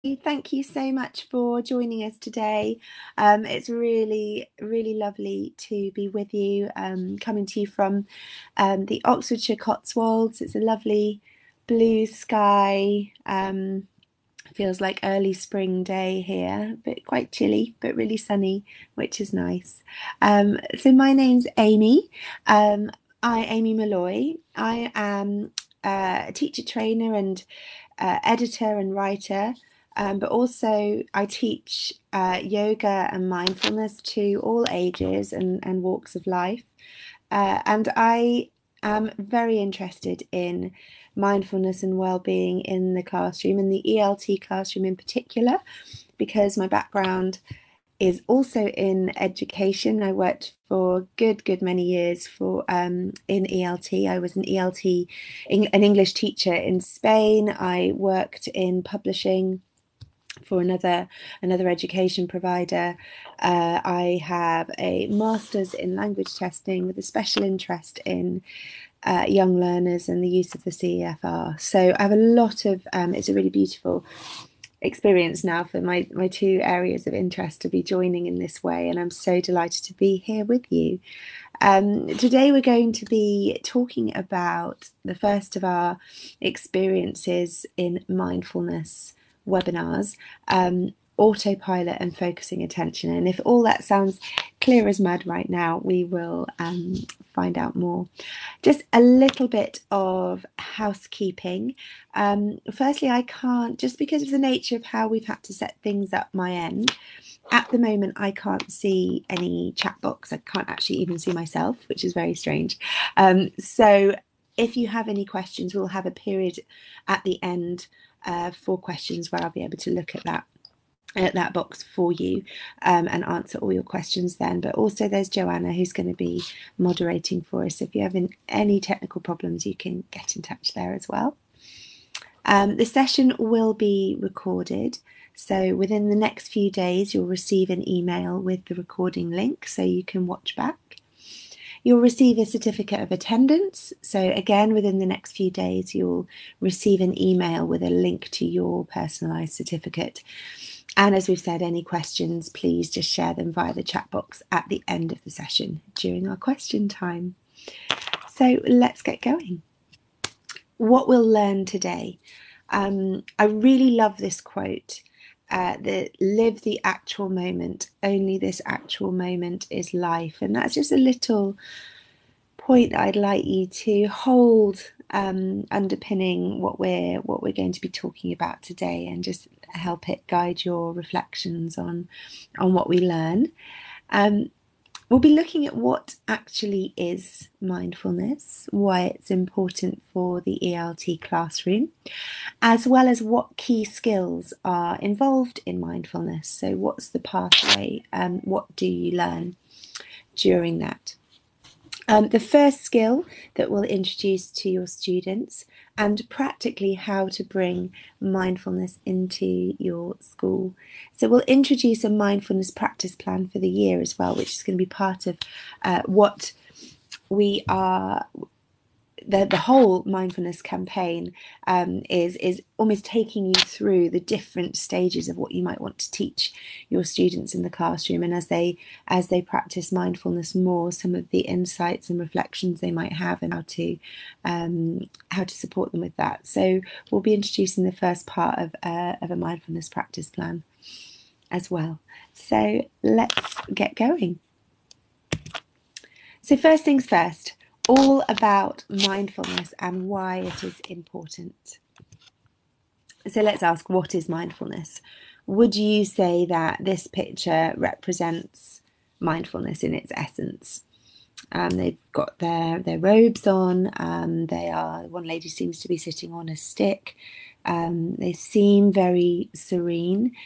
Thank you so much for joining us today. It's really, really lovely to be with you, coming to you from the Oxfordshire Cotswolds. It's a lovely blue sky. Feels like early spring day here, but quite chilly, but really sunny, which is nice. So my name's Amy. Amy Malloy. I am a teacher trainer and editor and writer. But also, I teach yoga and mindfulness to all ages and walks of life. And I am very interested in mindfulness and well-being in the classroom, in the ELT classroom in particular, because my background is also in education. I worked for good many years for in ELT. I was an ELT, an English teacher in Spain. I worked in publishing for another education provider. I have a master's in language testing with a special interest in young learners and the use of the CEFR. So I have a lot of it's a really beautiful experience now for my two areas of interest to be joining in this way, and I'm so delighted to be here with you. Today we're going to be talking about the first of our experiences in mindfulness webinars, autopilot and focusing attention. And if all that sounds clear as mud right now, we will find out more. Just a little bit of housekeeping. Firstly, I can't, just because of the nature of how we've had to set things up my end, at the moment I can't see any chat box. I can't actually even see myself, which is very strange. So if you have any questions, we'll have a period at the end for questions where I'll be able to look at that box for you and answer all your questions then. But also there's Joanna who's going to be moderating for us. If you have any technical problems, you can get in touch there as well. The session will be recorded, so within the next few days you'll receive an email with the recording link so you can watch back. You'll receive a certificate of attendance. So again, within the next few days, you'll receive an email with a link to your personalised certificate. And as we've said, any questions, please just share them via the chat box at the end of the session during our question time. So let's get going. What we'll learn today. I really love this quote. Live the actual moment. Only this actual moment is life. And that's just a little point that I'd like you to hold underpinning what we're going to be talking about today, and just help it guide your reflections on what we learn. We'll be looking at what actually is mindfulness, why it's important for the ELT classroom, as well as what key skills are involved in mindfulness. So what's the pathway? What do you learn during that? The first skill that we'll introduce to your students, and practically how to bring mindfulness into your school. So we'll introduce a mindfulness practice plan for the year as well, which is going to be part of what we are. The whole mindfulness campaign is almost taking you through the different stages of what you might want to teach your students in the classroom, and as they practice mindfulness more, some of the insights and reflections they might have, and how to support them with that. So we'll be introducing the first part of a mindfulness practice plan as well. So let's get going. So first things first, all about mindfulness and why it is important. So let's ask, what is mindfulness? Would you say that this picture represents mindfulness in its essence? They've got their robes on. One lady seems to be sitting on a stick. They seem very serene.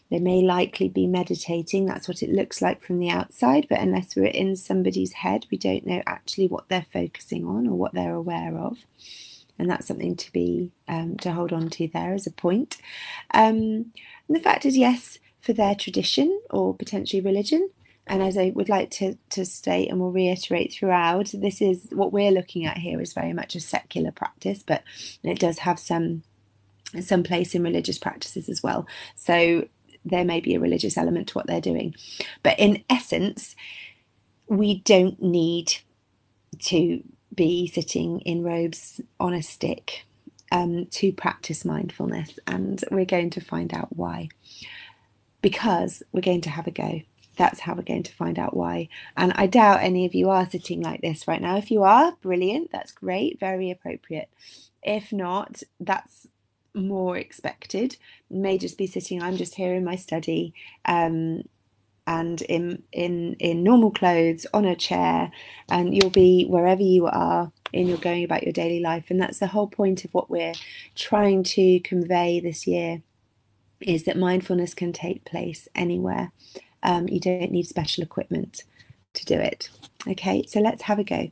They may likely be meditating. That's what it looks like from the outside, but unless we're in somebody's head, we don't know actually what they're focusing on or what they're aware of. And that's something to be to hold on to there as a point. And the fact is, yes, for their tradition or potentially religion. And as I would like to state and will reiterate throughout, this is what we're looking at here is very much a secular practice, but it does have some some place in religious practices as well. So there may be a religious element to what they're doing. But in essence, we don't need to be sitting in robes on a stick to practice mindfulness. And we're going to find out why. Because we're going to have a go. That's how we're going to find out why. And I doubt any of you are sitting like this right now. If you are, brilliant. That's great. Very appropriate. If not, that's more expected. May just be sitting, I'm just here in my study, and in normal clothes on a chair, and you'll be wherever you are and you're going about your daily life. And that's the whole point of what we're trying to convey this year, is that mindfulness can take place anywhere. You don't need special equipment to do it. Okay, so let's have a go.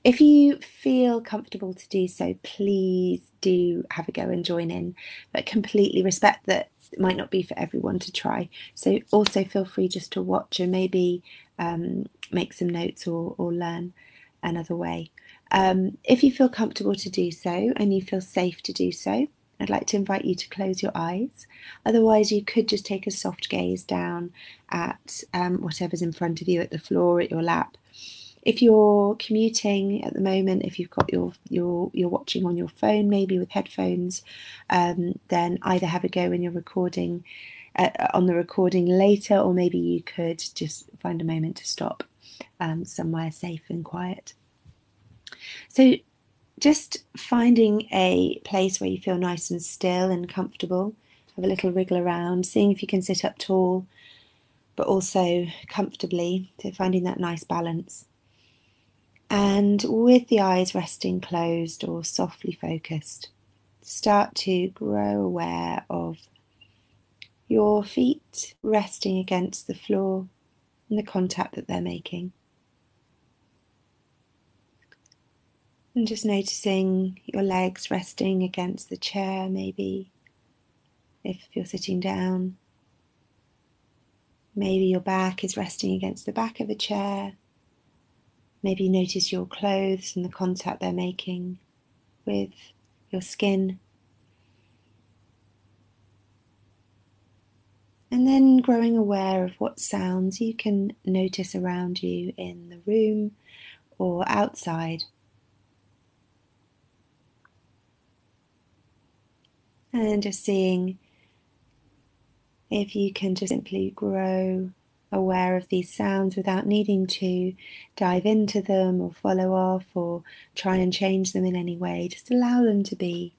If you feel comfortable to do so, please do have a go and join in, but completely respect that it might not be for everyone to try. So also feel free just to watch and maybe make some notes or learn another way. If you feel comfortable to do so and you feel safe to do so, I'd like to invite you to close your eyes. Otherwise, you could just take a soft gaze down at whatever's in front of you, at the floor, at your lap. If you're commuting at the moment, if you've got you're watching on your phone, maybe with headphones, then either have a go when you're recording on the recording later, or maybe you could just find a moment to stop somewhere safe and quiet. So just finding a place where you feel nice and still and comfortable. Have a little wriggle around, seeing if you can sit up tall, but also comfortably, so finding that nice balance. And with the eyes resting closed or softly focused, start to grow aware of your feet resting against the floor and the contact that they're making. And just noticing your legs resting against the chair, maybe if you're sitting down. Maybe your back is resting against the back of a chair. Maybe you notice your clothes and the contact they're making with your skin. And then growing aware of what sounds you can notice around you in the room or outside. And just seeing if you can just simply grow aware of these sounds without needing to dive into them or follow off or try and change them in any way. Just allow them to be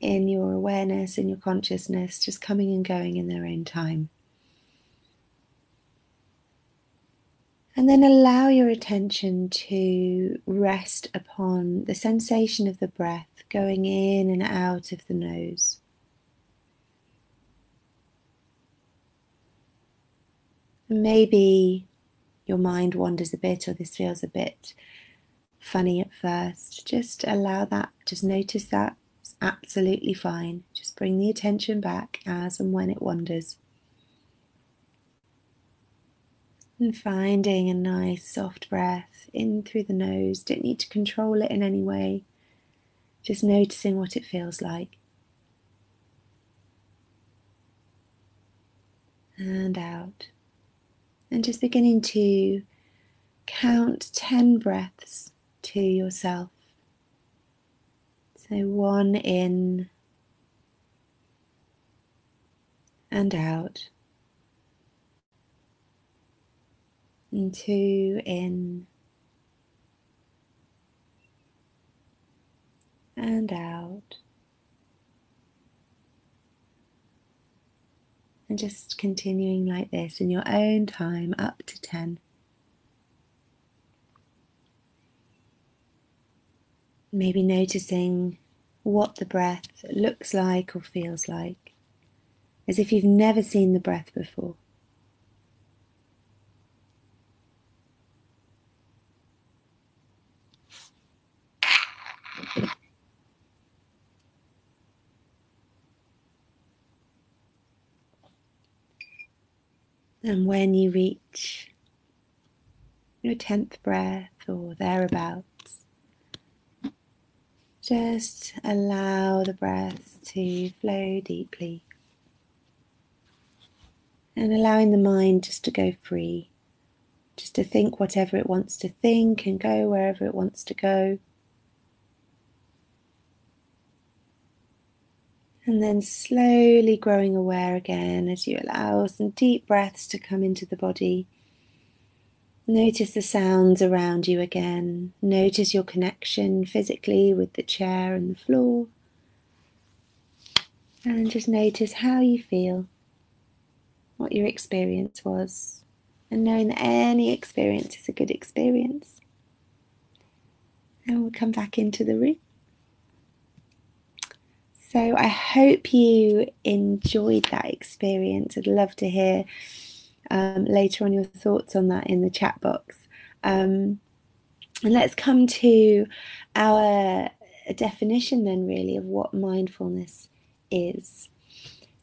in your awareness, in your consciousness, just coming and going in their own time. And then allow your attention to rest upon the sensation of the breath going in and out of the nose. Maybe your mind wanders a bit, or this feels a bit funny at first. Just allow that, just notice that. It's absolutely fine. Just bring the attention back as and when it wanders. And finding a nice soft breath in through the nose. Don't need to control it in any way. Just noticing what it feels like. And out. And just beginning to count 10 breaths to yourself. So 1 in and out. And 2 in and out. And just continuing like this in your own time up to 10. Maybe noticing what the breath looks like or feels like, as if you've never seen the breath before. And when you reach your 10th breath or thereabouts, Just allow the breath to flow deeply and allowing the mind just to go free, just to think whatever it wants to think and go wherever it wants to go. And then slowly growing aware again as you allow some deep breaths to come into the body. Notice the sounds around you again. Notice your connection physically with the chair and the floor. And just notice how you feel, what your experience was. And knowing that any experience is a good experience. And we'll come back into the room. So I hope you enjoyed that experience. I'd love to hear later on your thoughts on that in the chat box. And let's come to our definition then really of what mindfulness is.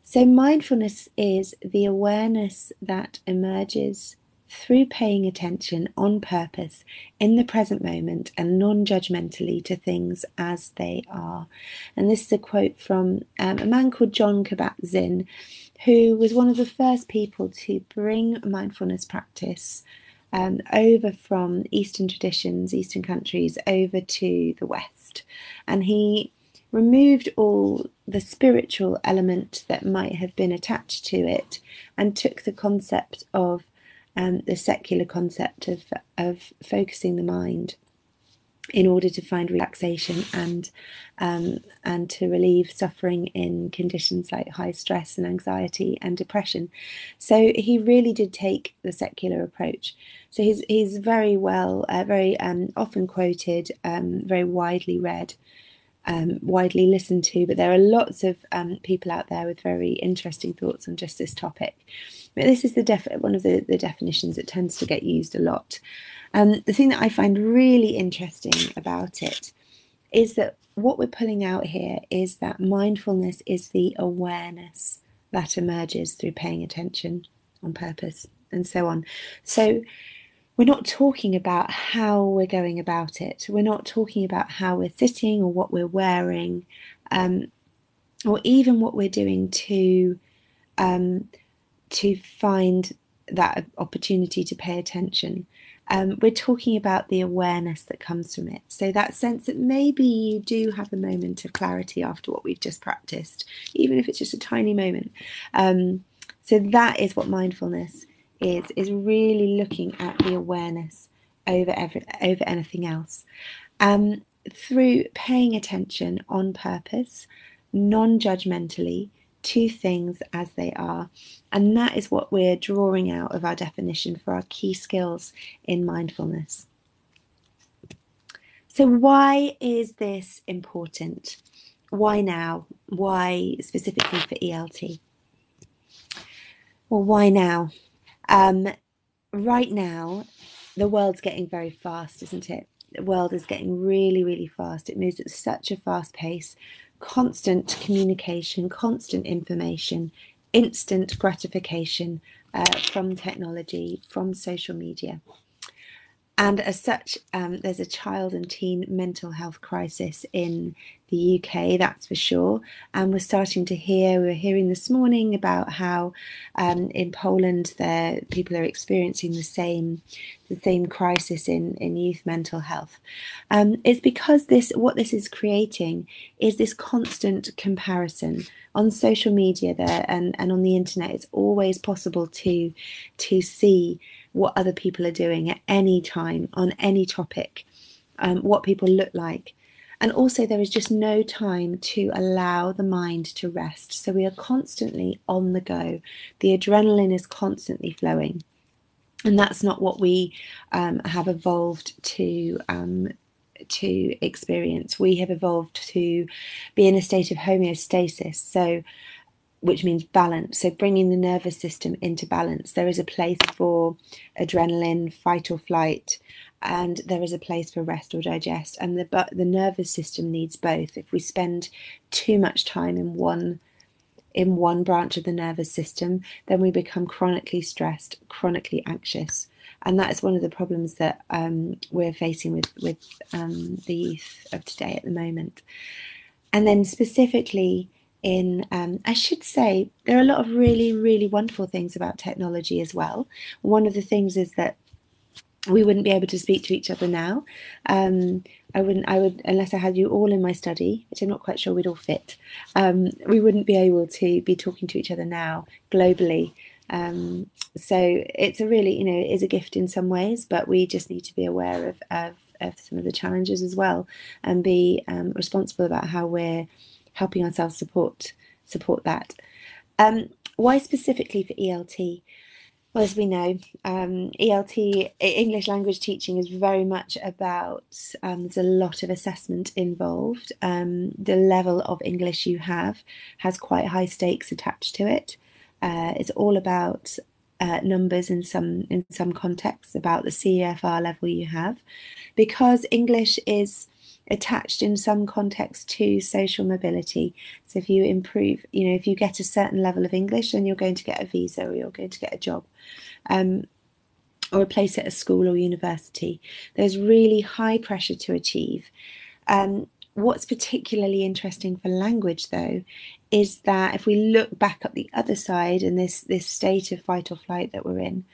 So mindfulness is the awareness that emerges through paying attention on purpose in the present moment and non-judgmentally to things as they are. And this is a quote from a man called John Kabat-Zinn, who was one of the first people to bring mindfulness practice over from Eastern traditions, Eastern countries, over to the West. And he removed all the spiritual element that might have been attached to it and took the concept of the secular concept of focusing the mind in order to find relaxation and to relieve suffering in conditions like high stress and anxiety and depression. So he really did take the secular approach. So he's very well, very often quoted, very widely read, widely listened to, but there are lots of people out there with very interesting thoughts on just this topic. But this is one of the definitions that tends to get used a lot. The thing that I find really interesting about it is that what we're pulling out here is that mindfulness is the awareness that emerges through paying attention on purpose and so on. So we're not talking about how we're going about it. We're not talking about how we're sitting or what we're wearing, or even what we're doing to find that opportunity to pay attention. We're talking about the awareness that comes from it. So that sense that maybe you do have a moment of clarity after what we've just practiced, even if it's just a tiny moment. So that is what mindfulness is really looking at the awareness over anything else. Through paying attention on purpose, non-judgmentally, to things as they are. And that is what we're drawing out of our definition for our key skills in mindfulness. So why is this important? Why now? Why specifically for ELT? Well, why now? Right now, the world's getting very fast, isn't it? The world is getting really, really fast. It moves at such a fast pace. Constant communication, constant information, instant gratification from technology, from social media. And as such, there's a child and teen mental health crisis in the UK, that's for sure. And we're hearing this morning about how in Poland people are experiencing the same crisis in youth mental health. It's because what this is creating is this constant comparison on social media and on the internet. It's always possible to see what other people are doing at any time on any topic, what people look like. And also there is just no time to allow the mind to rest. So we are constantly on the go. The adrenaline is constantly flowing. And that's not what we have evolved to experience. We have evolved to be in a state of homeostasis, which means balance. So bringing the nervous system into balance. There is a place for adrenaline, fight or flight, and there is a place for rest or digest. And the nervous system needs both. If we spend too much time in in one branch of the nervous system, then we become chronically stressed, chronically anxious. And that is one of the problems that we're facing with the youth of today at the moment. And then specifically I should say, there are a lot of really, really wonderful things about technology as well. One of the things is that we wouldn't be able to speak to each other now. I would, unless I had you all in my study, which I'm not quite sure we'd all fit. We wouldn't be able to be talking to each other now globally. So it's a really, it is a gift in some ways, but we just need to be aware of some of the challenges as well, and be responsible about how we're helping ourselves support that. Why specifically for ELT? Well, as we know, ELT, English language teaching, is very much about, there's a lot of assessment involved. The level of English you have has quite high stakes attached to it. It's all about numbers in some contexts, about the CEFR level you have, because English is attached in some context to social mobility. So if you improve, if you get a certain level of English, then you're going to get a visa, or you're going to get a job, or a place at a school or university. There's really high pressure to achieve. What's particularly interesting for language, though, is that if we look back at the other side, and this state of fight or flight that we're in,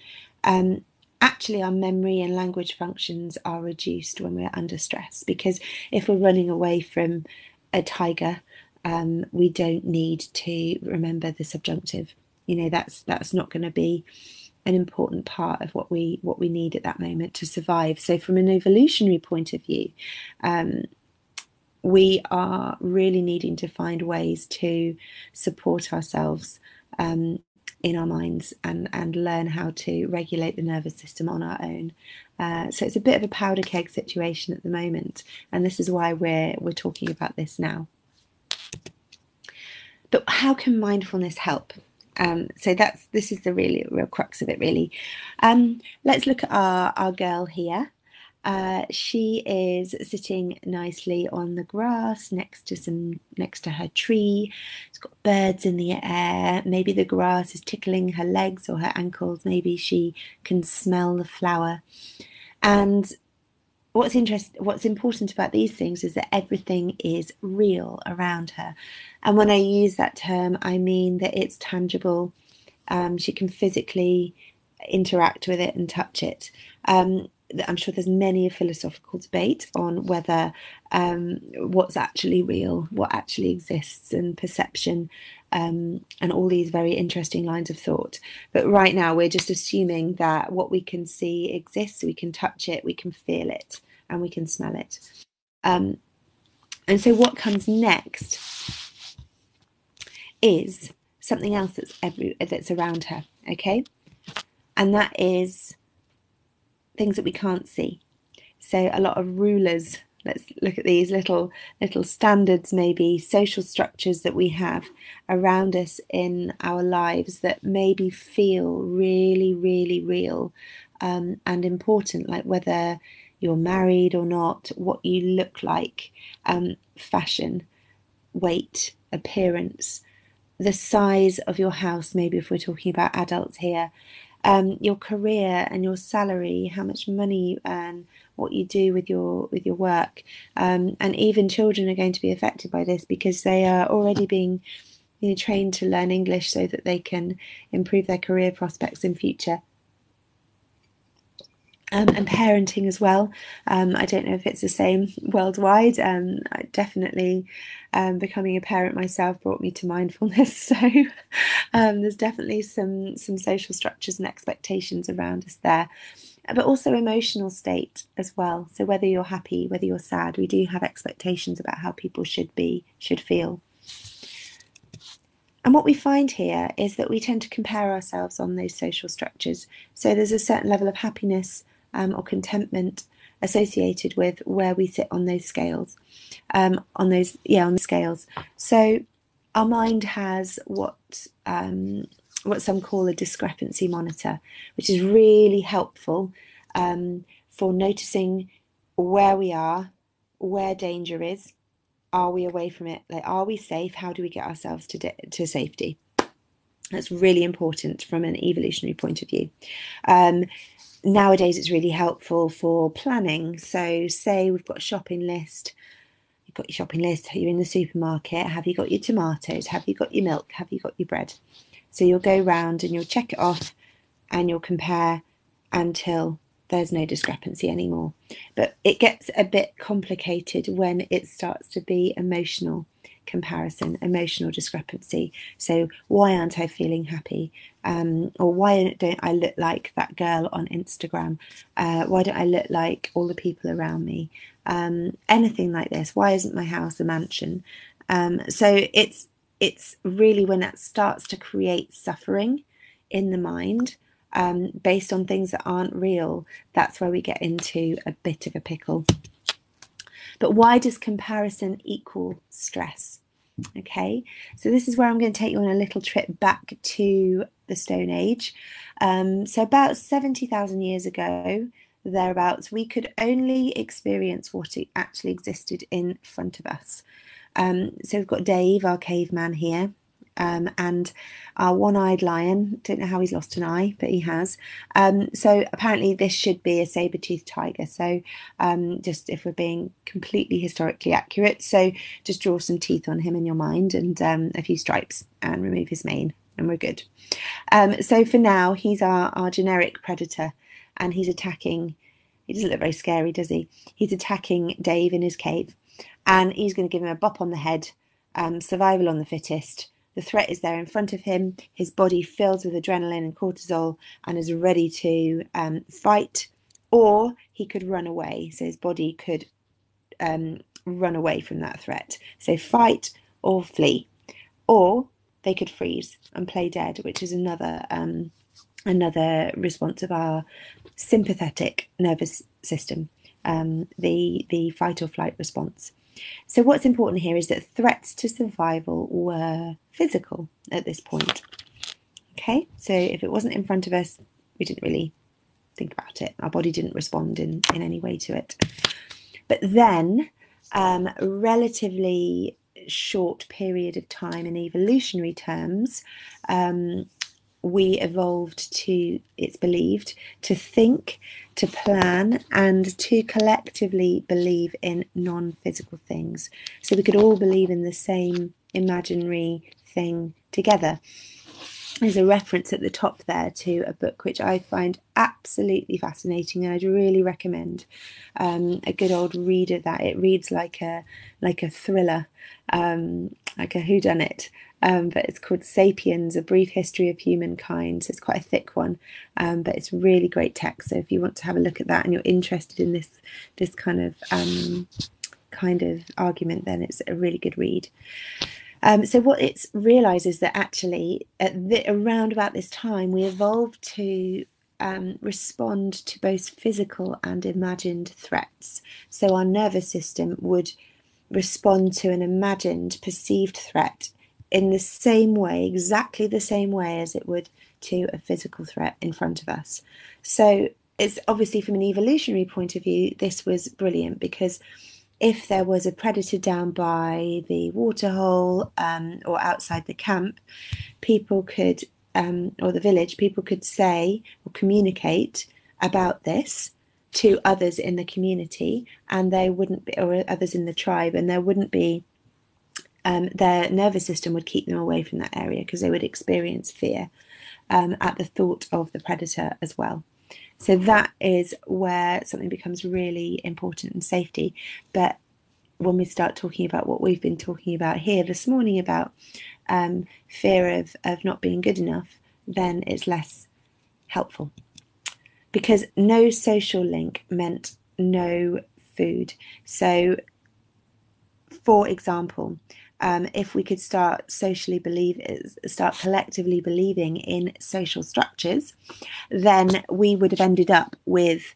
actually our memory and language functions are reduced when we're under stress, because if we're running away from a tiger, we don't need to remember the subjunctive. That's not going to be an important part of what we need at that moment to survive. So from an evolutionary point of view, we are really needing to find ways to support ourselves in our minds, and learn how to regulate the nervous system on our own. So it's a bit of a powder keg situation at the moment, and this is why we're talking about this now. But how can mindfulness help? So this is the real crux of it, really. Let's look at our girl here. She is sitting nicely on the grass next to her tree. It's got birds in the air. Maybe the grass is tickling her legs or her ankles. Maybe she can smell the flower. And what's important about these things is that everything is real around her. And when I use that term, I mean that it's tangible. She can physically interact with it and touch it. I'm sure there's many a philosophical debate on whether what's actually real, what actually exists, and perception, and all these very interesting lines of thought. But right now we're just assuming that what we can see exists, we can touch it, we can feel it, and we can smell it. And so what comes next is something else that's around her, okay? And that is things that we can't see. So a lot of rulers. Let's look at these little standards, maybe social structures that we have around us in our lives that maybe feel really, really real and important, like whether you're married or not, what you look like, fashion, weight, appearance, the size of your house, maybe if we're talking about adults here, your career and your salary, how much money you earn, what you do with your work, and even children are going to be affected by this because they are already being trained to learn English so that they can improve their career prospects in future. And parenting as well. I don't know if it's the same worldwide. Definitely becoming a parent myself brought me to mindfulness. So there's definitely some social structures and expectations around us there. But also emotional state as well. So whether you're happy, whether you're sad, we do have expectations about how people should feel. And what we find here is that we tend to compare ourselves on those social structures. So there's a certain level of happiness or contentment associated with where we sit on those scales, on the scales. So our mind has what some call a discrepancy monitor, which is really helpful for noticing where we are, where danger is, are we away from it? Like, are we safe? How do we get ourselves to safety? That's really important from an evolutionary point of view. Nowadays, it's really helpful for planning. So say we've got a shopping list. You've got your shopping list, you're in the supermarket. Have you got your tomatoes? Have you got your milk? Have you got your bread? So you'll go round and you'll check it off and you'll compare until there's no discrepancy anymore. But it gets a bit complicated when it starts to be emotional comparison, emotional discrepancy. So why aren't I feeling happy? Or why don't I look like that girl on Instagram? Why don't I look like all the people around me? Anything like this. Why isn't my house a mansion? So it's really when that starts to create suffering in the mind, based on things that aren't real, that's where we get into a bit of a pickle. But why does comparison equal stress? Okay, so this is where I'm going to take you on a little trip back to the Stone Age. So about 70,000 years ago, thereabouts, we could only experience what actually existed in front of us. So we've got Dave, our caveman here, and our one-eyed lion. Don't know how he's lost an eye, but he has. So apparently this should be a saber-toothed tiger. So just if we're being completely historically accurate, so just draw some teeth on him in your mind and a few stripes and remove his mane and we're good. So for now, he's our generic predator and he's attacking. He doesn't look very scary, does he? He's attacking Dave in his cave and he's going to give him a bop on the head. Survival on the fittest. The threat is there in front of him. His body fills with adrenaline and cortisol and is ready to fight, or he could run away. So his body could run away from that threat. So fight or flee, or they could freeze and play dead, which is another response of our sympathetic nervous system, the fight or flight response. So what's important here is that threats to survival were physical at this point. Okay, so if it wasn't in front of us, we didn't really think about it. Our body didn't respond in any way to it. But then, a relatively short period of time in evolutionary terms, we evolved to, it's believed, to think, to plan, and to collectively believe in non-physical things. So we could all believe in the same imaginary thing together. There's a reference at the top there to a book which I find absolutely fascinating and I'd really recommend a good old read of that. It reads like a thriller, like a whodunit, but it's called Sapiens, A Brief History of Humankind. So it's quite a thick one, but it's really great text. So if you want to have a look at that and you're interested in this kind of argument, then it's a really good read. So what it's realised is that actually around about this time we evolved to respond to both physical and imagined threats. So our nervous system would respond to an imagined perceived threat in the same way, exactly the same way as it would to a physical threat in front of us. So it's obviously from an evolutionary point of view, this was brilliant because if there was a predator down by the waterhole or outside the camp, people could, or the village, people could say or communicate about this to others in the community, and they wouldn't be, or others in the tribe, and there wouldn't be, their nervous system would keep them away from that area because they would experience fear at the thought of the predator as well. So that is where something becomes really important in safety. But when we start talking about what we've been talking about here this morning about fear of not being good enough, then it's less helpful. Because no social link meant no food. So, for example, if we could start collectively believing in social structures, then we would have ended up with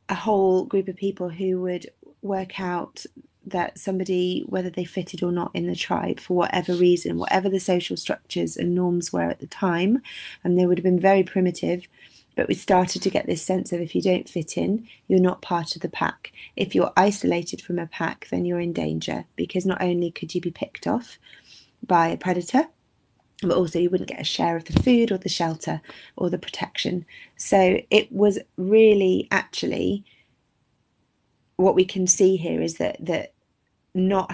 a whole group of people who would work out that somebody, whether they fitted or not in the tribe for whatever reason, whatever the social structures and norms were at the time, and they would have been very primitive, But we started to get this sense of if you don't fit in, you're not part of the pack. If you're isolated from a pack, then you're in danger, because not only could you be picked off by a predator, but also you wouldn't get a share of the food or the shelter or the protection. So it was really, actually, what we can see here is that not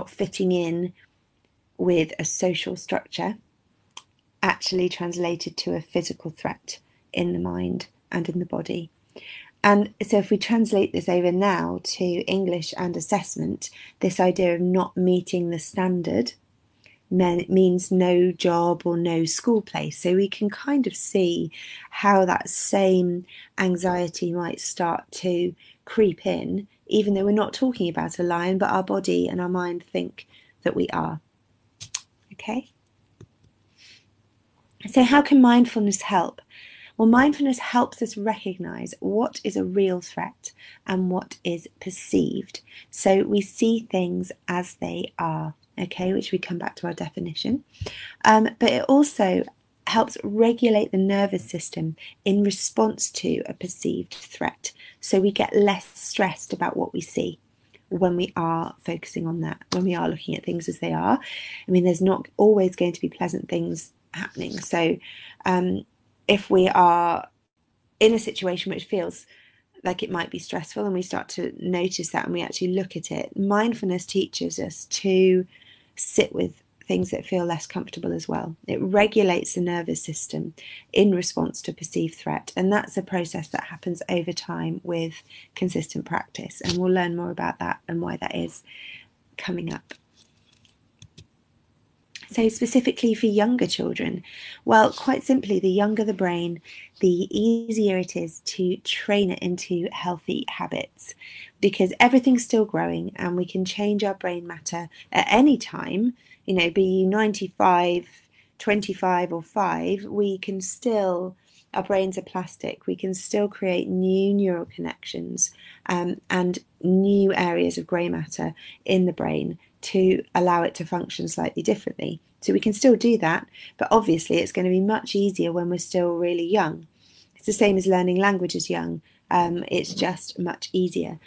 fitting in with a social structure actually translated to a physical threat in the mind and in the body. And so if we translate this over now to English and assessment, this idea of not meeting the standard means no job or no school place. So we can kind of see how that same anxiety might start to creep in, even though we're not talking about a lion, but our body and our mind think that we are. Okay? So how can mindfulness help? Well, mindfulness helps us recognize what is a real threat and what is perceived. So we see things as they are. Okay, which we come back to our definition. But it also helps regulate the nervous system in response to a perceived threat. So we get less stressed about what we see when we are focusing on that, when we are looking at things as they are. I mean, there's not always going to be pleasant things happening. So if we are in a situation which feels like it might be stressful and we start to notice that and we actually look at it, mindfulness teaches us to sit with things that feel less comfortable as well. It regulates the nervous system in response to perceived threat, and that's a process that happens over time with consistent practice, and we'll learn more about that and why that is coming up. So specifically for younger children, well, quite simply, the younger the brain, the easier it is to train it into healthy habits, because everything's still growing and we can change our brain matter at any time. You know, be you 95, 25 or 5, we can still, our brains are plastic, we can still create new neural connections and new areas of grey matter in the brain to allow it to function slightly differently. So we can still do that, but obviously it's going to be much easier when we're still really young. It's the same as learning languages young. It's just much easier.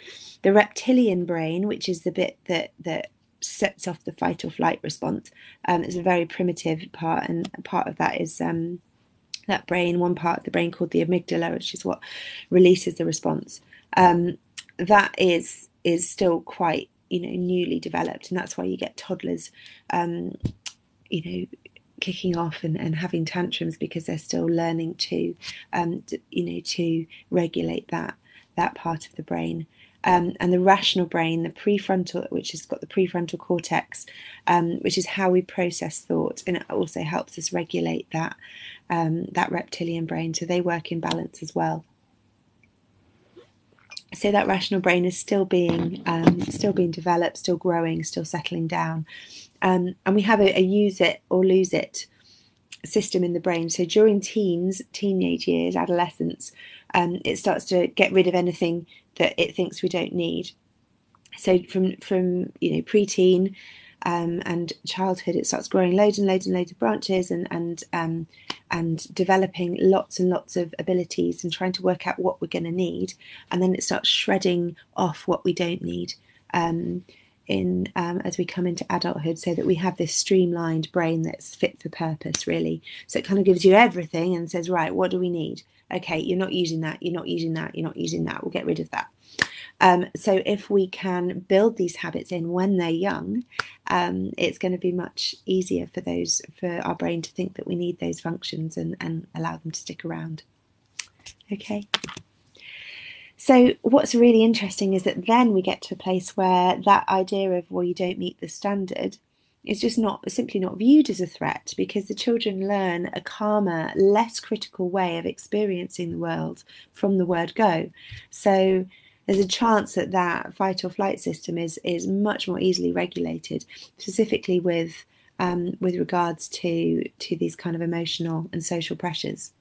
The reptilian brain, which is the bit that sets off the fight or flight response, is a very primitive part, and part of that is that brain, one part of the brain called the amygdala, which is what releases the response. That is still quite newly developed, and that's why you get toddlers kicking off and having tantrums, because they're still learning to to regulate that part of the brain. And the rational brain, the prefrontal, which has got the prefrontal cortex, which is how we process thought, and it also helps us regulate that reptilian brain, so they work in balance as well. So that rational brain is still being developed, still growing, still settling down, and we have a use it or lose it system in the brain. So during teenage years, adolescence, it starts to get rid of anything that it thinks we don't need. So from preteen and childhood, it starts growing loads and loads and loads of branches and developing lots and lots of abilities and trying to work out what we're going to need, and then it starts shredding off what we don't need as we come into adulthood, so that we have this streamlined brain that's fit for purpose, really. So it kind of gives you everything and says, right, what do we need? Okay, you're not using that, you're not using that, you're not using that, we'll get rid of that. So if we can build these habits in when they're young, it's going to be much easier for our brain to think that we need those functions and allow them to stick around. Okay. So what's really interesting is that then we get to a place where that idea of, well, you don't meet the standard is just simply not viewed as a threat, because the children learn a calmer, less critical way of experiencing the world from the word go. So there's a chance that fight or flight system is much more easily regulated, specifically with regards to these kind of emotional and social pressures.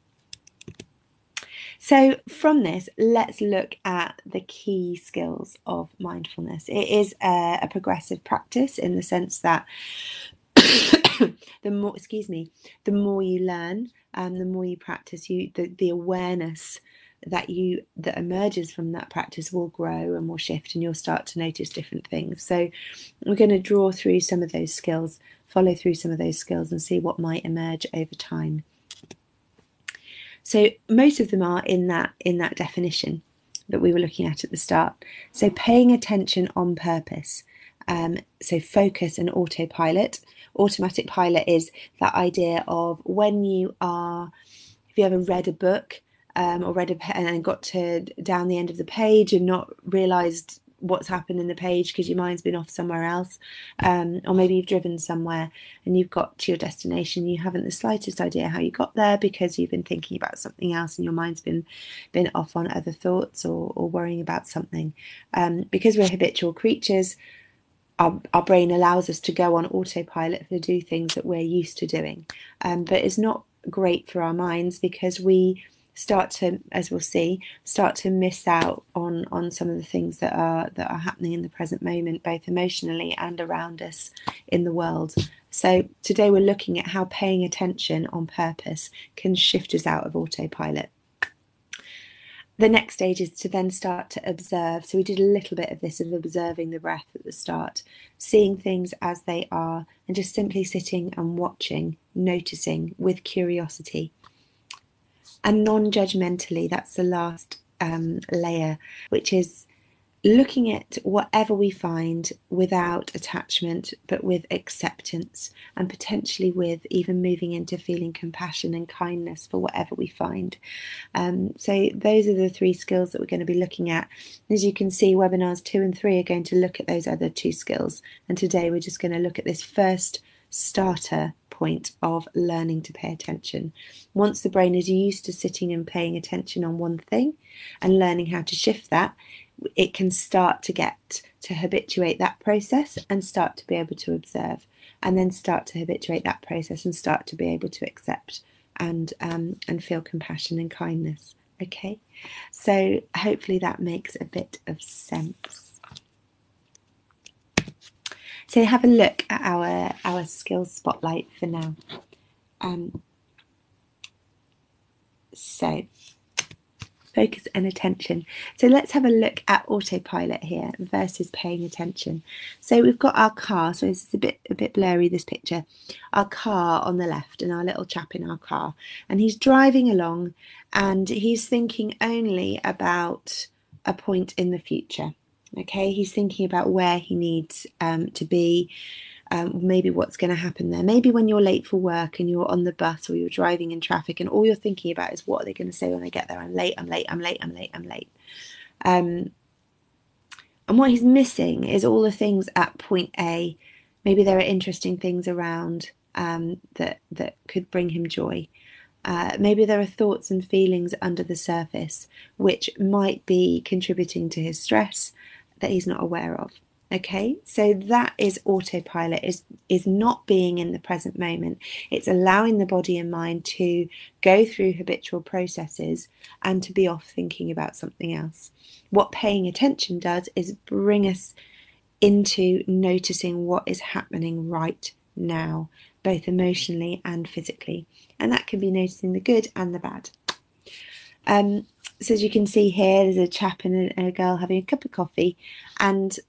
So from this, let's look at the key skills of mindfulness. It is a progressive practice in the sense that the more, excuse me, the more you learn, the more you practice, the awareness that emerges from that practice will grow and will shift, and you'll start to notice different things. So we're going to draw through some of those skills, follow through some of those skills, and see what might emerge over time. So most of them are in that definition that we were looking at the start. So paying attention on purpose. So focus and autopilot. Automatic pilot is that idea of when you are, if you ever read a book or read and then got to down the end of the page and not realised what's happened in the page because your mind's been off somewhere else, or maybe you've driven somewhere and you've got to your destination, you haven't the slightest idea how you got there because you've been thinking about something else and your mind's been off on other thoughts or worrying about something. Because we're habitual creatures, our brain allows us to go on autopilot to do things that we're used to doing, but it's not great for our minds because we start to, as we'll see, miss out on some of the things that are happening in the present moment, both emotionally and around us in the world. So today we're looking at how paying attention on purpose can shift us out of autopilot. The next stage is to then start to observe. So we did a little bit of this, of observing the breath at the start, seeing things as they are, and just simply sitting and watching, noticing with curiosity. And non-judgmentally, that's the last layer, which is looking at whatever we find without attachment, but with acceptance, and potentially with even moving into feeling compassion and kindness for whatever we find. So those are the three skills that we're going to be looking at. As you can see, webinars 2 and 3 are going to look at those other 2 skills. And today we're just going to look at this first starter point of learning to pay attention. Once the brain is used to sitting and paying attention on one thing and learning how to shift that, it can start to get to habituate that process and start to be able to observe, and then start to habituate that process and start to be able to accept and feel compassion and kindness. Okay, so hopefully that makes a bit of sense. So have a look at our skills spotlight for now. So focus and attention. So let's have a look at autopilot here versus paying attention. So we've got our car. So this is a bit blurry, this picture. Our car on the left and our little chap in our car. And he's driving along and he's thinking only about a point in the future. Okay, he's thinking about where he needs to be, maybe what's going to happen there. Maybe when you're late for work and you're on the bus or you're driving in traffic and all you're thinking about is what are they going to say when I get there? I'm late, I'm late, I'm late, I'm late, I'm late. And what he's missing is all the things at point A. Maybe there are interesting things around that could bring him joy. Maybe there are thoughts and feelings under the surface which might be contributing to his stress that he's not aware of. Okay, so that is autopilot, is not being in the present moment. It's allowing the body and mind to go through habitual processes and to be off thinking about something else. What paying attention does is bring us into noticing what is happening right now, both emotionally and physically. And that can be noticing the good and the bad. So as you can see here, there's a chap and a girl having a cup of coffee, and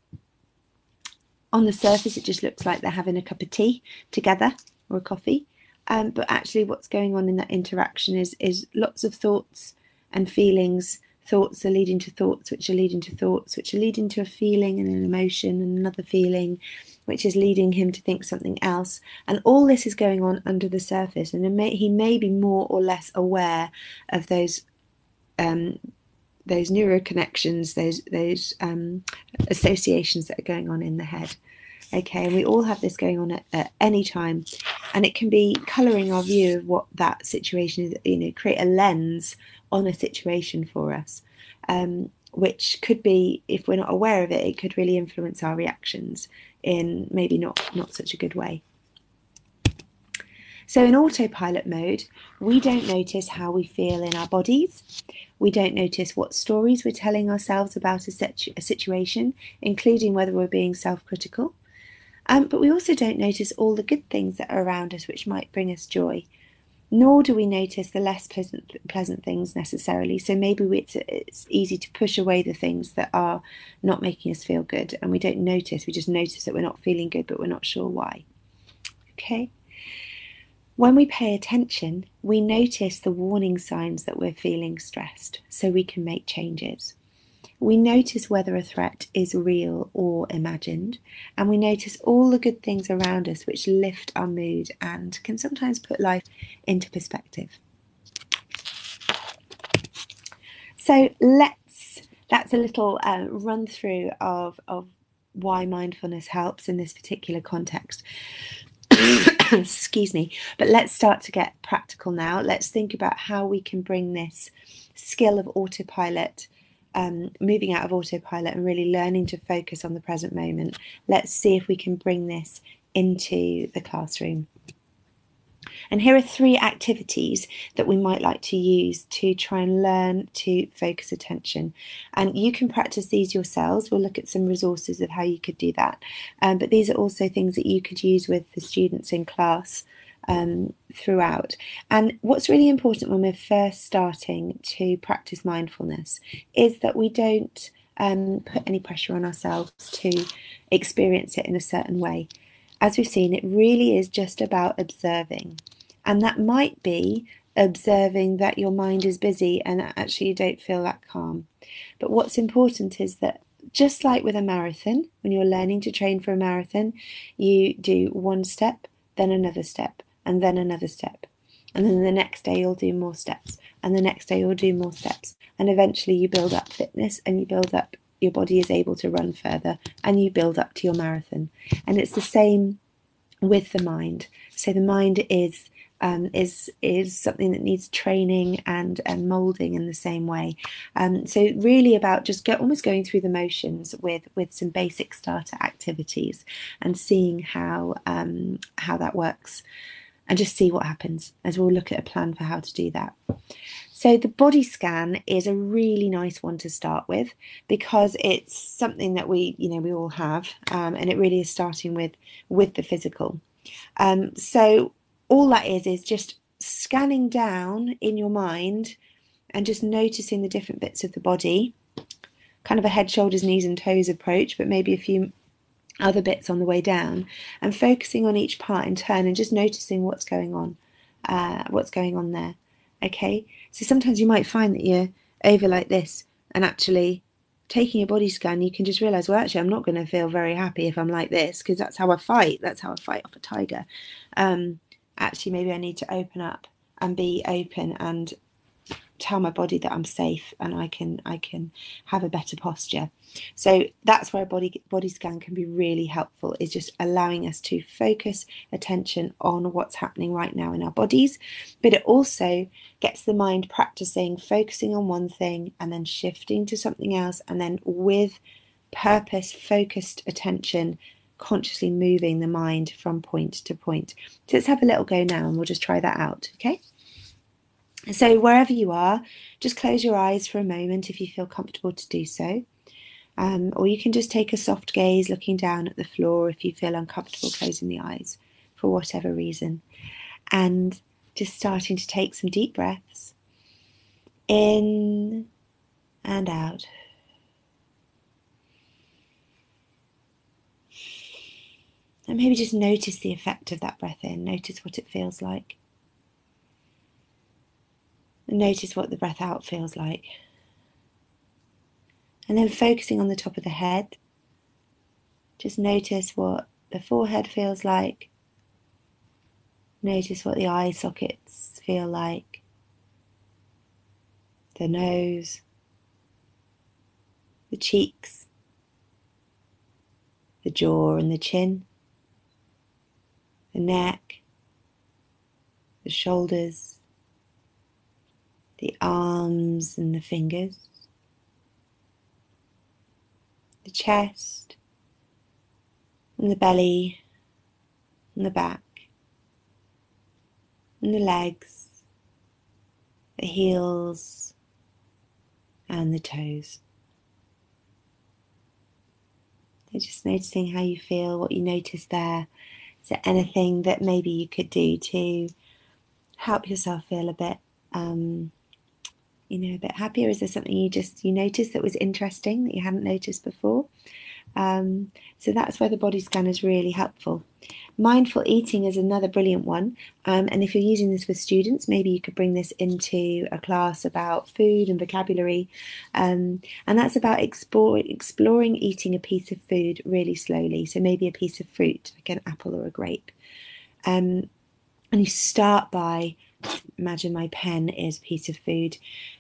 on the surface it just looks like they're having a cup of tea together or a coffee, but actually what's going on in that interaction is lots of thoughts and feelings. Thoughts are leading to thoughts, which are leading to thoughts, which are leading to a feeling and an emotion and another feeling, which is leading him to think something else. And all this is going on under the surface, and he may be more or less aware of those neuroconnections, those associations that are going on in the head. Okay, and we all have this going on at any time, and it can be colouring our view of what that situation is, create a lens on a situation for us, which could be, if we're not aware of it, it could really influence our reactions in maybe not such a good way. So in autopilot mode, we don't notice how we feel in our bodies. We don't notice what stories we're telling ourselves about a situation, including whether we're being self-critical. But we also don't notice all the good things that are around us which might bring us joy. Nor do we notice the less pleasant things necessarily. So maybe it's easy to push away the things that are not making us feel good, and we don't notice. We just notice that we're not feeling good, but we're not sure why. Okay? When we pay attention, we notice the warning signs that we're feeling stressed, so we can make changes. We notice whether a threat is real or imagined, and we notice all the good things around us which lift our mood and can sometimes put life into perspective. So that's a little run through of why mindfulness helps in this particular context. Excuse me. But let's start to get practical now. Let's think about how we can bring this skill of autopilot, moving out of autopilot and really learning to focus on the present moment. Let's see if we can bring this into the classroom. And here are 3 activities that we might like to use to try and learn to focus attention. And you can practice these yourselves. We'll look at some resources of how you could do that. But these are also things that you could use with the students in class throughout. And what's really important when we're first starting to practice mindfulness is that we don't put any pressure on ourselves to experience it in a certain way. As we've seen, it really is just about observing. And that might be observing that your mind is busy and actually you don't feel that calm. But what's important is that just like with a marathon, when you're learning to train for a marathon, you do one step, then another step, and then another step. And then the next day you'll do more steps, and the next day you'll do more steps. And eventually you build up fitness and you build up, your body is able to run further, and you build up to your marathon. And it's the same with the mind. So the mind is something that needs training and molding in the same way. So really about just almost going through the motions with some basic starter activities and seeing how that works, and just see what happens, as we'll look at a plan for how to do that. So the body scan is a really nice one to start with, because it's something that we all have, and it really is starting with the physical. So all that is just scanning down in your mind and just noticing the different bits of the body, kind of a head, shoulders, knees and toes approach, but maybe a few other bits on the way down, and focusing on each part in turn and just noticing what's going on there. Okay, so sometimes you might find that you're over like this, and actually taking a body scan, you can just realize, well, actually I'm not going to feel very happy if I'm like this, because that's how I fight off a tiger. Actually maybe I need to open up and be open and tell my body that I'm safe and I can have a better posture. So that's where a body scan can be really helpful, is just allowing us to focus attention on what's happening right now in our bodies. But it also gets the mind practicing focusing on one thing and then shifting to something else, and then with purpose, focused attention, consciously moving the mind from point to point. So let's have a little go now and we'll just try that out, okay? So wherever you are, just close your eyes for a moment if you feel comfortable to do so. Or you can just take a soft gaze looking down at the floor if you feel uncomfortable closing the eyes for whatever reason. And just starting to take some deep breaths in and out. And maybe just notice the effect of that breath in. Notice what it feels like. And notice what the breath out feels like. And then focusing on the top of the head, just notice what the forehead feels like. Notice what the eye sockets feel like. The nose, the cheeks, the jaw and the chin, the neck, the shoulders, the arms and the fingers, the chest and the belly and the back and the legs, the heels and the toes. So just noticing how you feel, what you notice there. Is there anything that maybe you could do to help yourself feel a bit, a bit happier? Is there something you noticed that was interesting that you hadn't noticed before? So that's where the body scan is really helpful. Mindful eating is another brilliant one, and if you're using this with students, maybe you could bring this into a class about food and vocabulary, and that's about exploring eating a piece of food really slowly. So maybe a piece of fruit, like an apple or a grape, and you start by, imagine my pen is a piece of food,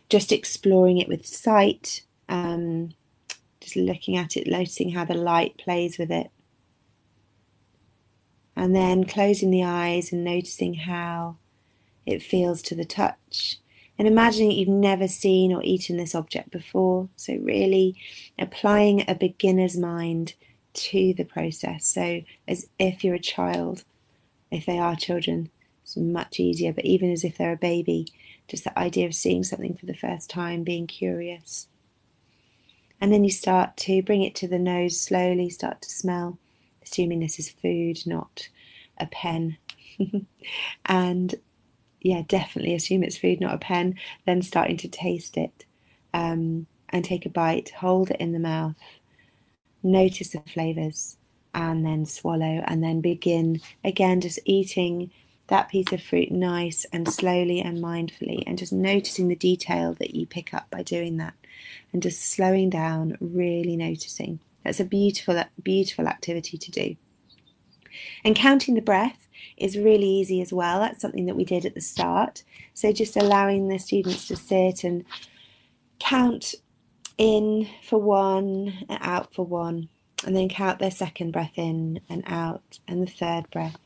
just exploring it with sight, just looking at it, noticing how the light plays with it. And then closing the eyes and noticing how it feels to the touch. And imagining you've never seen or eaten this object before. So really applying a beginner's mind to the process. So as if you're a child, if they are children, it's much easier. But even as if they're a baby, just the idea of seeing something for the first time, being curious. And then you start to bring it to the nose slowly, start to smell, assuming this is food, not a pen. And yeah, definitely assume it's food, not a pen. Then starting to taste it, and take a bite, hold it in the mouth, notice the flavours, and then swallow, and then begin again just eating that piece of fruit nice and slowly and mindfully, and just noticing the detail that you pick up by doing that, and just slowing down, really noticing. That's a beautiful, beautiful activity to do. And counting the breath is really easy as well. That's something that we did at the start. So just allowing the students to sit and count in for one and out for one, and then count their second breath in and out, and the third breath.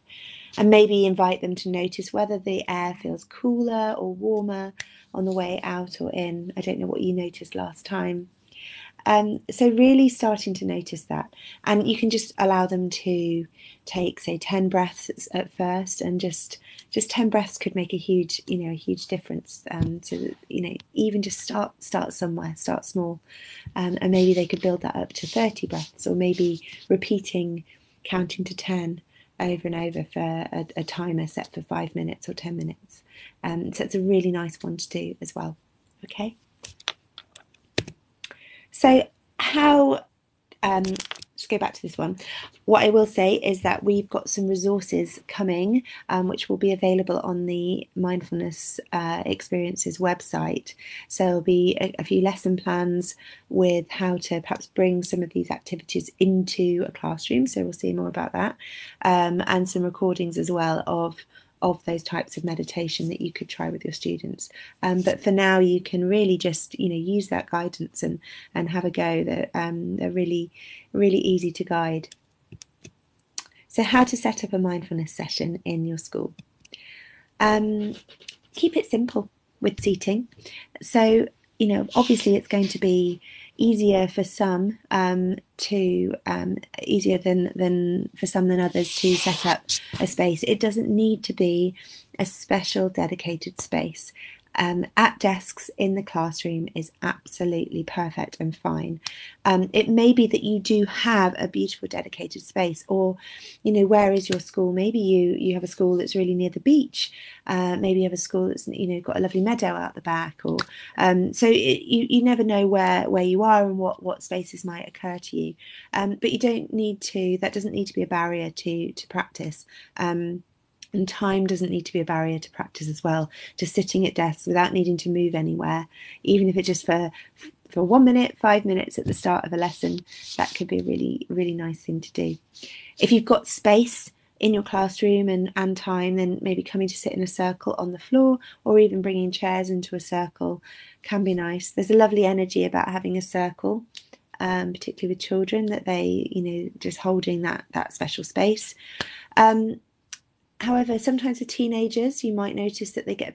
And maybe invite them to notice whether the air feels cooler or warmer on the way out or in. I don't know what you noticed last time. So really starting to notice that, and you can just allow them to take, say, 10 breaths at first, and just 10 breaths could make a huge difference. So even just start somewhere, start small, and maybe they could build that up to 30 breaths, or maybe repeating counting to 10 over and over for a timer set for 5 minutes or 10 minutes. So it's a really nice one to do as well. Okay. So how, let's go back to this one. What I will say is that we've got some resources coming, which will be available on the Mindfulness Experiences website. So there'll be a few lesson plans with how to perhaps bring some of these activities into a classroom. So we'll see more about that, and some recordings as well of those types of meditation that you could try with your students. But for now, you can really just use that guidance and have a go. They're really, really easy to guide. So how to set up a mindfulness session in your school. Keep it simple with seating. So obviously it's going to be easier for some easier than for some than others to set up a space. It doesn't need to be a special dedicated space. At desks in the classroom is absolutely perfect and fine. It may be that you do have a beautiful dedicated space, or where is your school? Maybe you have a school that's really near the beach. Maybe you have a school that's got a lovely meadow out the back, or so you never know where you are and what spaces might occur to you. But you don't need to. That doesn't need to be a barrier to practice. And time doesn't need to be a barrier to practice as well. Just sitting at desks without needing to move anywhere, even if it's just for 1 minute, 5 minutes at the start of a lesson, that could be a really, really nice thing to do. If you've got space in your classroom and time, then maybe coming to sit in a circle on the floor, or even bringing chairs into a circle can be nice. There's a lovely energy about having a circle, particularly with children, that they, just holding that special space. However, sometimes with teenagers, you might notice that they get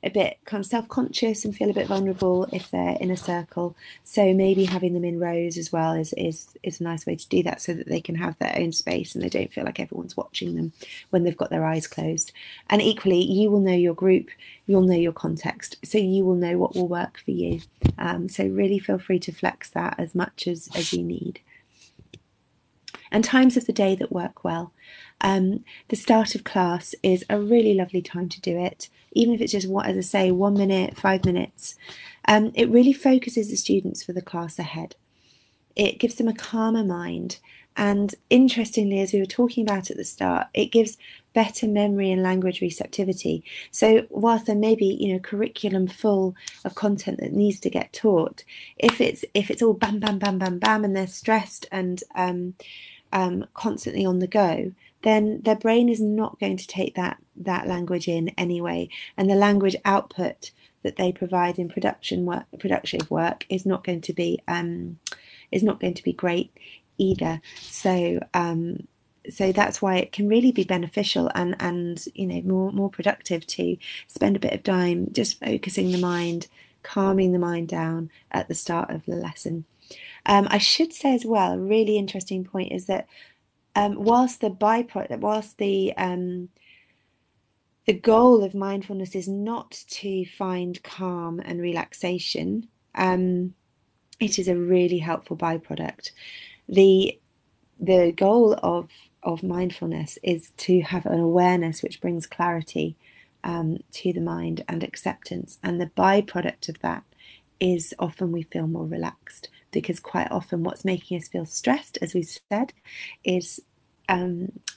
a bit kind of self-conscious and feel a bit vulnerable if they're in a circle. So maybe having them in rows as well is a nice way to do that, so that they can have their own space and they don't feel like everyone's watching them when they've got their eyes closed. And equally, you will know your group, you'll know your context, so you will know what will work for you. So really feel free to flex that as much as you need. and times of the day that work well. The start of class is a really lovely time to do it, even if it's just, as I say, 1 minute, 5 minutes. It really focuses the students for the class ahead. It gives them a calmer mind. And interestingly, as we were talking about at the start, it gives better memory and language receptivity. So whilst there may be, curriculum full of content that needs to get taught, if it's all bam, bam, bam, bam, bam, and they're stressed and constantly on the go, then their brain is not going to take that language in anyway, and the language output that they provide in productive work is not going to be great either. So that's why it can really be beneficial and more productive to spend a bit of time just focusing the mind, calming the mind down at the start of the lesson. I should say as well, a really interesting point is that whilst the goal of mindfulness is not to find calm and relaxation, it is a really helpful byproduct. The goal of mindfulness is to have an awareness which brings clarity to the mind and acceptance, and the byproduct of that is often we feel more relaxed, because quite often what's making us feel stressed, as we said, is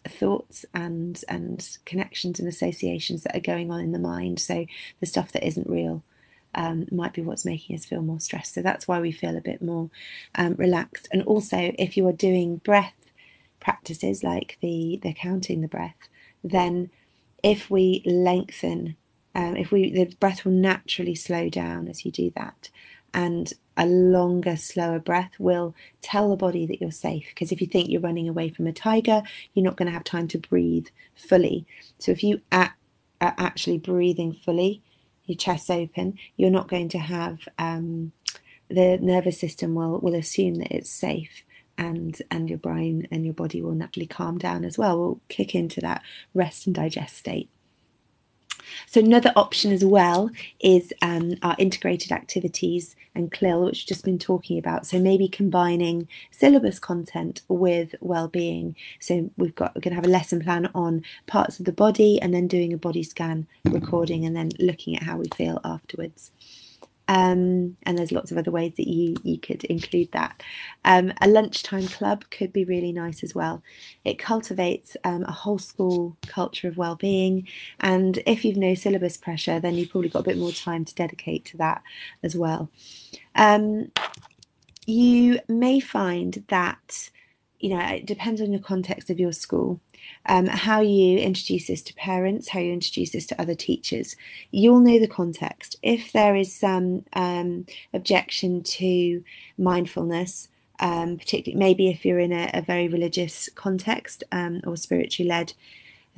thoughts and connections and associations that are going on in the mind. So the stuff that isn't real might be what's making us feel more stressed. So that's why we feel a bit more relaxed. And also, if you are doing breath practices like the counting the breath, then if we lengthen, the breath will naturally slow down as you do that, and a longer, slower breath will tell the body that you're safe. Because if you think you're running away from a tiger, you're not going to have time to breathe fully. So if you are actually breathing fully, your chest open, you're not going to have the nervous system will assume that it's safe, and your brain and your body will naturally calm down as well. Will kick into that rest and digest state. So another option as well is our integrated activities and CLIL, which we've just been talking about. So maybe combining syllabus content with well-being. So we're going to have a lesson plan on parts of the body, and then doing a body scan recording, and then looking at how we feel afterwards. And there's lots of other ways that you could include that. A lunchtime club could be really nice as well. It cultivates a whole school culture of well-being, and if you've no syllabus pressure, then you've probably got a bit more time to dedicate to that as well. You may find that it depends on the context of your school, how you introduce this to parents, how you introduce this to other teachers. You'll know the context. If there is some objection to mindfulness, particularly maybe if you're in a very religious context or spiritually led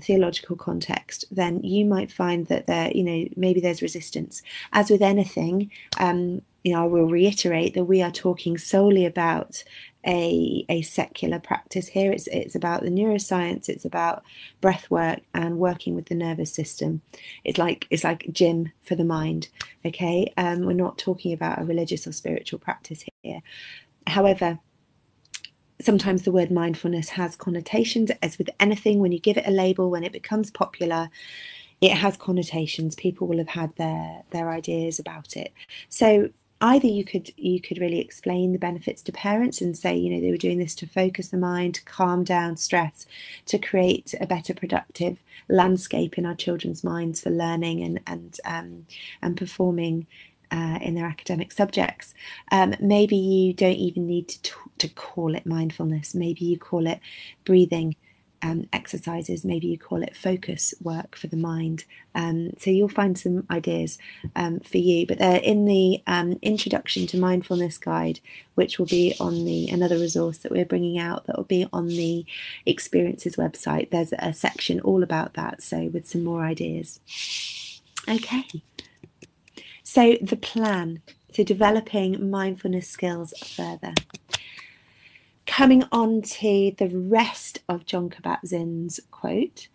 theological context, then you might find that maybe there's resistance. As with anything, I will reiterate that we are talking solely about a secular practice here. It's about the neuroscience, it's about breath work and working with the nervous system. It's like gym for the mind. Okay, we're not talking about a religious or spiritual practice here. However, sometimes the word mindfulness has connotations, as with anything. When you give it a label, when it becomes popular, it has connotations. People will have had their ideas about it. So either you could really explain the benefits to parents and say, they were doing this to focus the mind, to calm down stress, to create a better productive landscape in our children's minds for learning and performing in their academic subjects. Maybe you don't even need to call it mindfulness. Maybe you call it breathing exercises. Maybe you call it focus work for the mind. So you'll find some ideas for you. But in the Introduction to Mindfulness guide, which will be on another resource that we're bringing out, that will be on the Experiences website, there's a section all about that, so with some more ideas. Okay. So the plan, so developing mindfulness skills further. Coming on to the rest of Jon Kabat-Zinn's quote.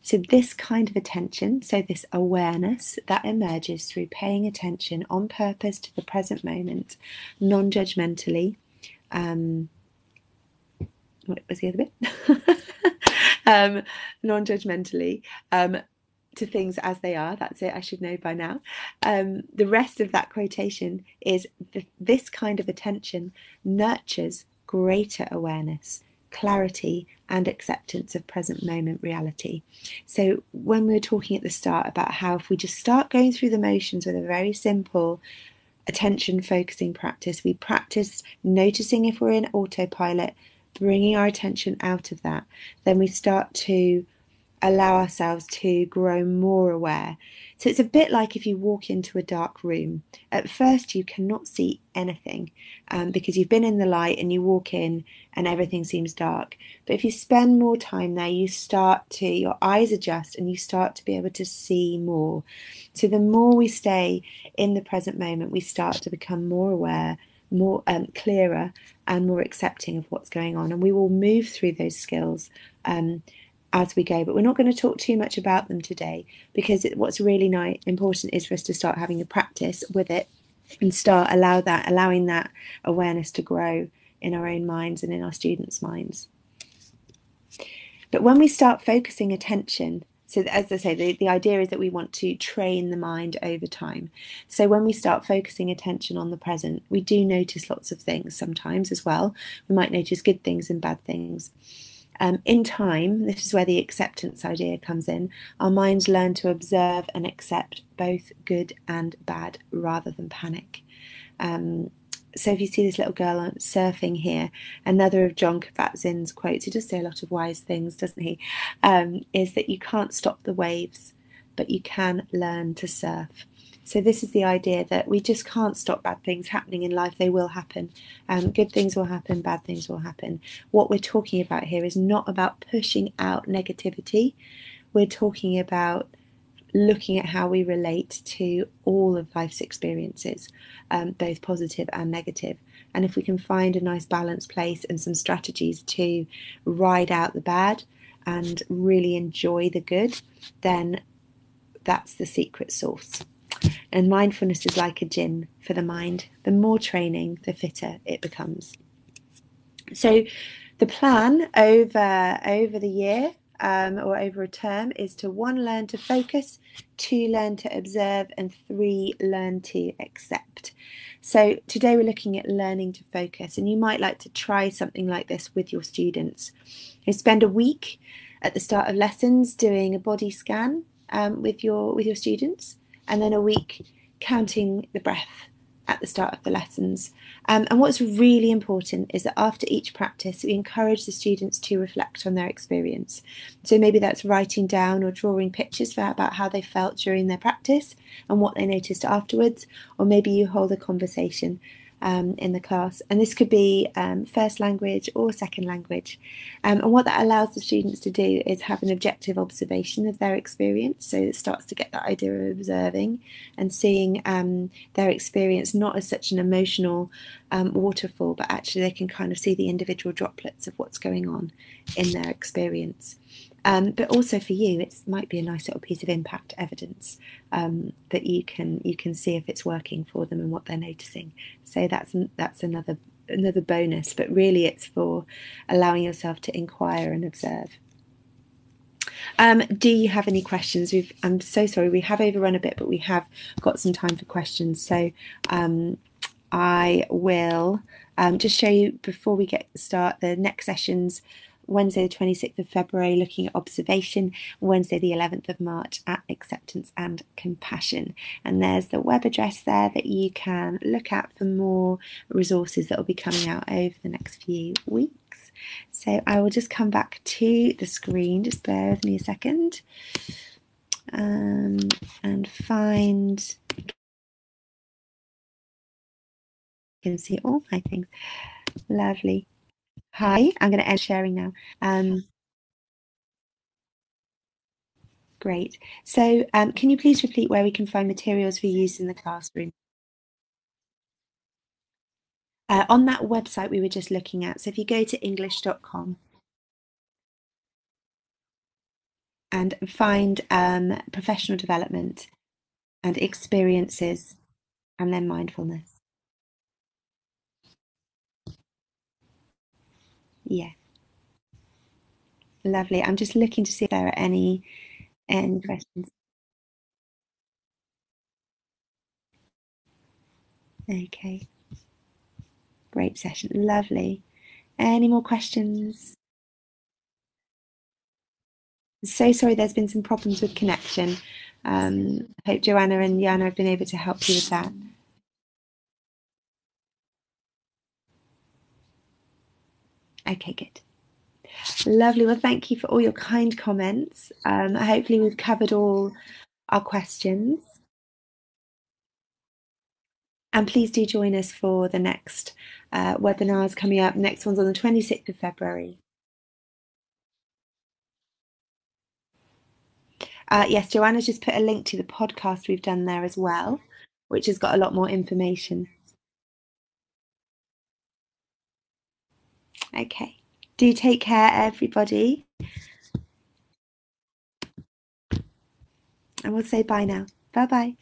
So this kind of attention, so this awareness that emerges through paying attention on purpose to the present moment, non-judgmentally, what was the other bit? Non-judgmentally, to things as they are. That's it. I should know by now. The rest of that quotation is this kind of attention nurtures greater awareness, clarity, and acceptance of present moment reality. So, when we were talking at the start about how if we just start going through the motions with a very simple attention focusing practice, we practice noticing if we're in autopilot, bringing our attention out of that, then we start to allow ourselves to grow more aware. So it's a bit like if you walk into a dark room. At first, you cannot see anything because you've been in the light and you walk in and everything seems dark. But if you spend more time there, your eyes adjust and you start to be able to see more. So the more we stay in the present moment, we start to become more aware, more clearer, and more accepting of what's going on. And we will move through those skills as we go, but we're not going to talk too much about them today because what's really important is for us to start having a practice with it and start allowing that awareness to grow in our own minds and in our students' minds. But when we start focusing attention, so as I say, the idea is that we want to train the mind over time. So when we start focusing attention on the present, we do notice lots of things sometimes as well. We might notice good things and bad things. In time, this is where the acceptance idea comes in. Our minds learn to observe and accept both good and bad rather than panic. So if you see this little girl surfing here, another of John Kabat-Zinn's quotes, he does say a lot of wise things, doesn't he? Is that you can't stop the waves, but you can learn to surf. So this is the idea that we just can't stop bad things happening in life. They will happen. Good things will happen, bad things will happen. What we're talking about here is not about pushing out negativity. We're talking about looking at how we relate to all of life's experiences, both positive and negative. And if we can find a nice balanced place and some strategies to ride out the bad and really enjoy the good, then that's the secret sauce. And mindfulness is like a gym for the mind. The more training, the fitter it becomes. So the plan over the year or over a term is to 1, learn to focus, 2, learn to observe, and 3, learn to accept. So today we're looking at learning to focus, and you might like to try something like this with your students. You spend a week at the start of lessons doing a body scan with your students, and then a week counting the breath at the start of the lessons. And what's really important is that after each practice, we encourage the students to reflect on their experience. So maybe that's writing down or drawing pictures about how they felt during their practice and what they noticed afterwards, or maybe you hold a conversation in the class. And this could be first language or second language. And what that allows the students to do is have an objective observation of their experience. So it starts to get that idea of observing and seeing their experience not as such an emotional waterfall, but actually they can kind of see the individual droplets of what's going on in their experience. But also for you, it might be a nice little piece of impact evidence that you can see if it's working for them and what they're noticing. So that's another bonus. But really, it's for allowing yourself to inquire and observe. Do you have any questions? I'm so sorry, we have overrun a bit, but we have got some time for questions. So I will just show you before we get start the next sessions. Wednesday the 26th of February looking at observation, Wednesday the 11th of March at acceptance and compassion. And there's the web address there that you can look at for more resources that will be coming out over the next few weeks. So I will just come back to the screen, just bear with me a second, and find, you can see all my things. Lovely. Hi, I'm going to end sharing now. Great. So can you please repeat where we can find materials for use in the classroom? On that website we were just looking at. So if you go to english.com and find professional development and experiences and then mindfulness. Yeah. Lovely. I'm just looking to see if there are any questions. Okay, great session. Lovely. Any more questions? So sorry, there's been some problems with connection. Hope Joanna and Jana have been able to help you with that. Okay, good. Lovely. Well, thank you for all your kind comments. Hopefully, we've covered all our questions. And please do join us for the next webinars coming up. Next one's on the 26th of February. Yes, Joanna's just put a link to the podcast we've done there as well, which has got a lot more information. Okay. Do take care, everybody. And we'll say bye now. Bye bye.